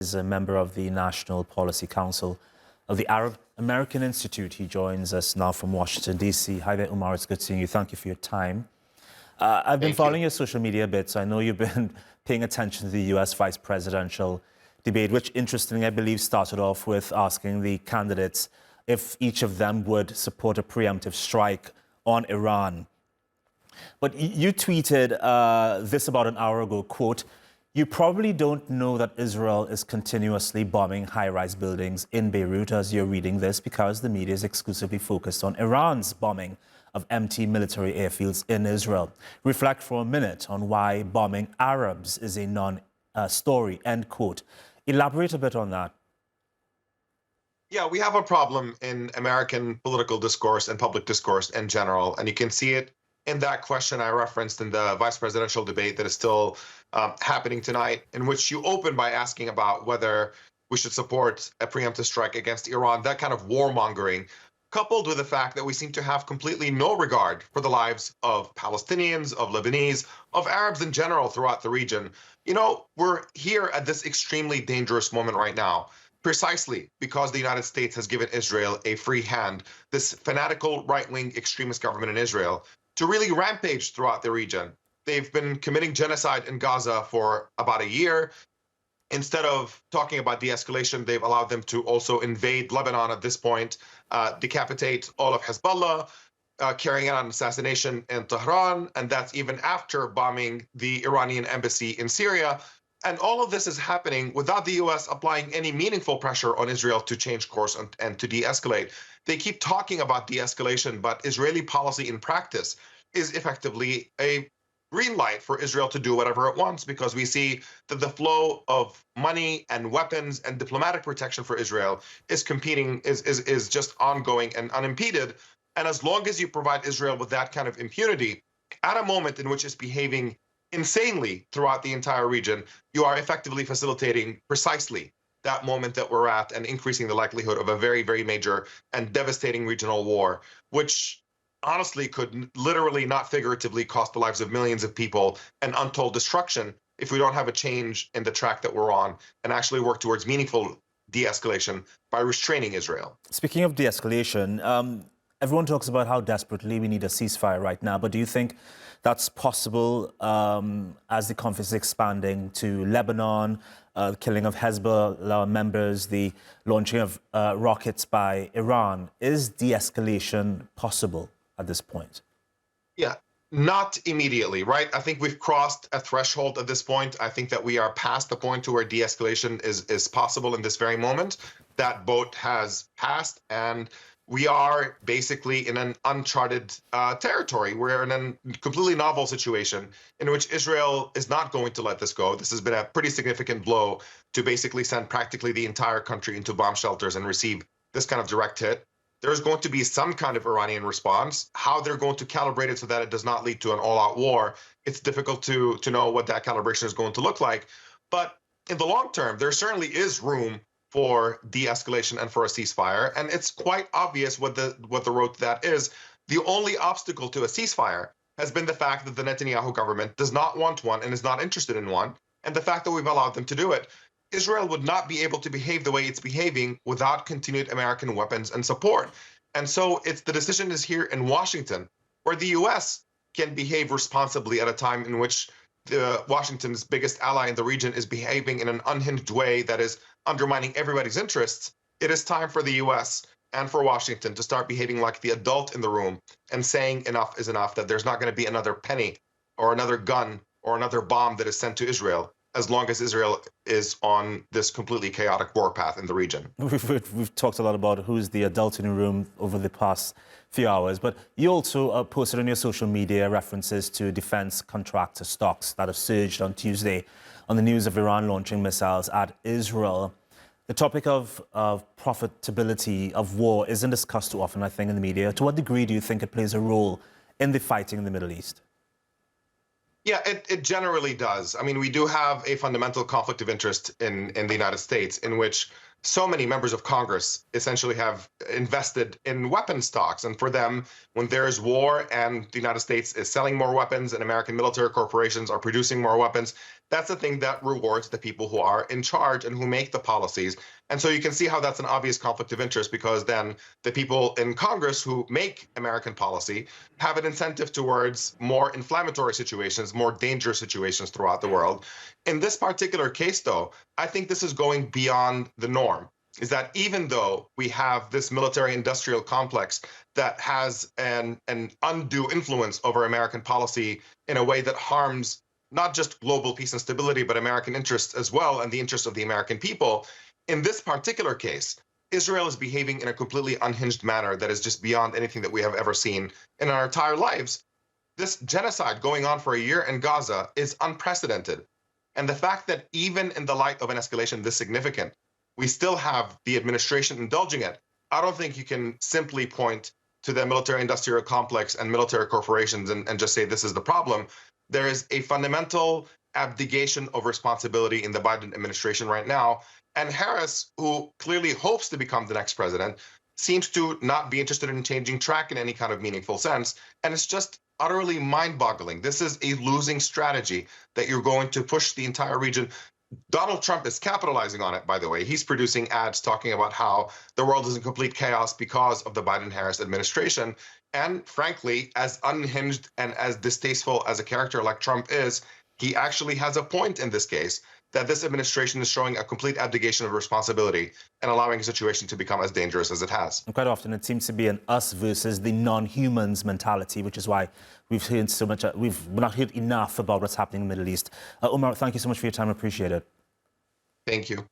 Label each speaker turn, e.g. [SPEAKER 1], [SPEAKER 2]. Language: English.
[SPEAKER 1] is a member of the National Policy Council of the Arab American Institute. He joins us now from Washington, D.C. Hi there, Omar. It's good seeing you. Thank you for your time. I've been following your social media a bit, so I know you've been paying attention to the U.S. vice presidential debate, which, interestingly, I believe started off with asking the candidates if each of them would support a preemptive strike on Iran. But you tweeted this about an hour ago, quote, "You probably don't know that Israel is continuously bombing high-rise buildings in Beirut as you're reading this because the media is exclusively focused on Iran's bombing of empty military airfields in Israel. Reflect for a minute on why bombing Arabs is a non-story," end quote. Elaborate a bit on that.
[SPEAKER 2] Yeah, we have a problem in American political discourse and public discourse in general, and you can see it in that question I referenced in the vice presidential debate that is still happening tonight, in which you open by asking about whether we should support a preemptive strike against Iran. That kind of warmongering, coupled with the fact that we seem to have completely no regard for the lives of Palestinians, of Lebanese, of Arabs in general throughout the region. You know, we're here at this extremely dangerous moment right now, precisely because the United States has given Israel a free hand, this fanatical right-wing extremist government in Israel, to really rampage throughout the region. They've been committing genocide in Gaza for about a year. Instead of talking about de-escalation, they've allowed them to also invade Lebanon at this point, decapitate all of Hezbollah, carrying out an assassination in Tehran, and that's even after bombing the Iranian embassy in Syria. And all of this is happening without the U.S. applying any meaningful pressure on Israel to change course and to de-escalate. They keep talking about de-escalation, but Israeli policy in practice is effectively a green light for Israel to do whatever it wants, because we see that the flow of money and weapons and diplomatic protection for Israel is just ongoing and unimpeded. And as long as you provide Israel with that kind of impunity, at a moment in which it's behaving insanely throughout the entire region, you are effectively facilitating precisely that moment that we're at and increasing the likelihood of a very, very major and devastating regional war, which honestly could literally, not figuratively, cost the lives of millions of people and untold destruction if we don't have a change in the track that we're on and actually work towards meaningful de-escalation by restraining Israel.
[SPEAKER 1] Speaking of de-escalation, everyone talks about how desperately we need a ceasefire right now, but do you think that's possible as the conflict is expanding to Lebanon, the killing of Hezbollah members, the launching of rockets by Iran? Is de-escalation possible at this point?
[SPEAKER 2] Yeah, not immediately, right? I think we've crossed a threshold at this point. I think that we are past the point to where de-escalation is possible in this very moment. That boat has passed, and we are basically in an uncharted territory. We're in a completely novel situation in which Israel is not going to let this go. This has been a pretty significant blow to basically send practically the entire country into bomb shelters and receive this kind of direct hit. There's going to be some kind of Iranian response. How they're going to calibrate it so that it does not lead to an all-out war, it's difficult to know what that calibration is going to look like. But in the long term, there certainly is room for de-escalation and for a ceasefire, and it's quite obvious what the road to that is. The only obstacle to a ceasefire has been the fact that the Netanyahu government does not want one and is not interested in one, and the fact that we've allowed them to do it. Israel would not be able to behave the way it's behaving without continued American weapons and support. And so the decision is here in Washington, where the U.S. can behave responsibly at a time in which Washington's biggest ally in the region is behaving in an unhinged way that is undermining everybody's interests. It is time for the U.S. and for Washington to start behaving like the adult in the room and saying enough is enough, that there's not going to be another penny or another gun or another bomb that is sent to Israel as long as Israel is on this completely chaotic warpath in the region.
[SPEAKER 1] We've talked a lot about who's the adult in the room over the past few hours, but you also posted on your social media references to defense contractor stocks that have surged on Tuesday on the news of Iran launching missiles at Israel. The topic of profitability of war isn't discussed too often, I think, in the media. To what degree do you think it plays a role in the fighting in the Middle East?
[SPEAKER 2] Yeah, it generally does. I mean, we do have a fundamental conflict of interest in the United States in which so many members of Congress essentially have invested in weapon stocks. And for them, when there is war and the United States is selling more weapons and American military corporations are producing more weapons, that's the thing that rewards the people who are in charge and who make the policies. And so you can see how that's an obvious conflict of interest, because then the people in Congress who make American policy have an incentive towards more inflammatory situations, more dangerous situations throughout the world. In this particular case, though, I think this is going beyond the norm. Is that even though we have this military industrial complex that has an undue influence over American policy in a way that harms not just global peace and stability, but American interests as well, and the interests of the American people, in this particular case, Israel is behaving in a completely unhinged manner that is just beyond anything that we have ever seen in our entire lives. This genocide going on for a year in Gaza is unprecedented. And the fact that even in the light of an escalation this significant, we still have the administration indulging it, I don't think you can simply point to the military industrial complex and military corporations and just say this is the problem. There is a fundamental abdication of responsibility in the Biden administration right now. And Harris, who clearly hopes to become the next president, seems to not be interested in changing track in any kind of meaningful sense. And it's just utterly mind-boggling. This is a losing strategy that you're going to push the entire region. Donald Trump is capitalizing on it, by the way. He's producing ads talking about how the world is in complete chaos because of the Biden-Harris administration. And frankly, as unhinged and as distasteful as a character like Trump is, he actually has a point in this case, that this administration is showing a complete abdication of responsibility and allowing a situation to become as dangerous as it has.
[SPEAKER 1] And quite often it seems to be an us versus the non-humans mentality, which is why we've heard so much, we've not heard enough about what's happening in the Middle East. Omar, thank you so much for your time. I appreciate it.
[SPEAKER 2] Thank you.